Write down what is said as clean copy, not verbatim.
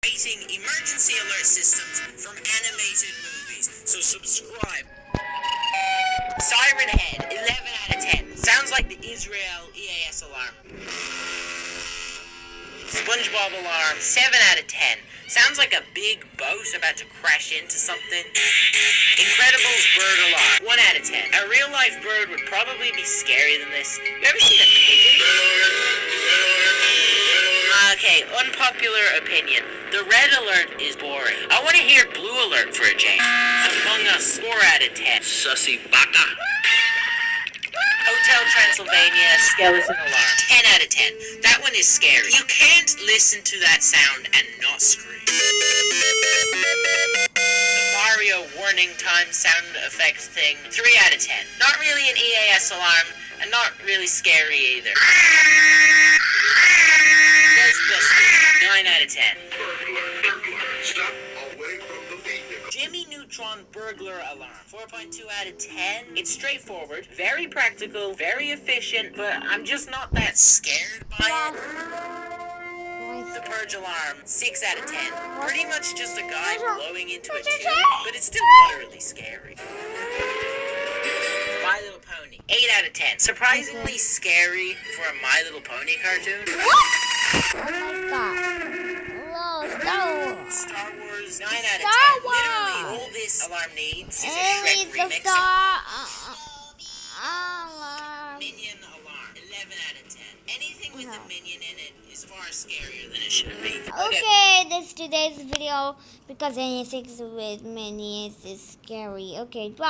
creating emergency alert systems from animated movies. So subscribe. Siren Head, 11 out of 10. Sounds like the Israel EAS alarm. SpongeBob alarm, 7 out of 10. Sounds like a big boat about to crash into something. Incredibles bird alarm, 1 out of 10. A real life bird would probably be scarier than this. You ever seen a pigeon? Okay, unpopular opinion. The red alert is boring. I want to hear blue alert for a change. Among Us, 4 out of 10. Sussy baka. Hotel Transylvania, skeleton alarm, 10 out of 10. That one is scary. You can't listen to that sound and not scream. The Mario warning time sound effect thing, 3 out of 10. Not really an EAS alarm, and not really scary either. Ghostbusters, 9 out of 10. Burglar, stop away from the vehicle. Jimmy Neutron burglar alarm, 4.2 out of 10. It's straightforward, very practical, very efficient, but I'm just not that scared by it. The Purge alarm, 6 out of 10. Pretty much just a guy blowing into a tube, but it's still moderately scary. My Little Pony, 8 out of 10. Surprisingly scary for a My Little Pony cartoon. Oh my god. Hello, Star Wars. Star Wars, 9 out of 10. Star Wars. Literally, all this alarm needs is a It Shrek is the remix. Star Alarm. Minion alarm, 11 out of 10. Anything with a minion in it is far scarier than it should be. Okay, this today's video because anything with minions is scary. Okay, bye.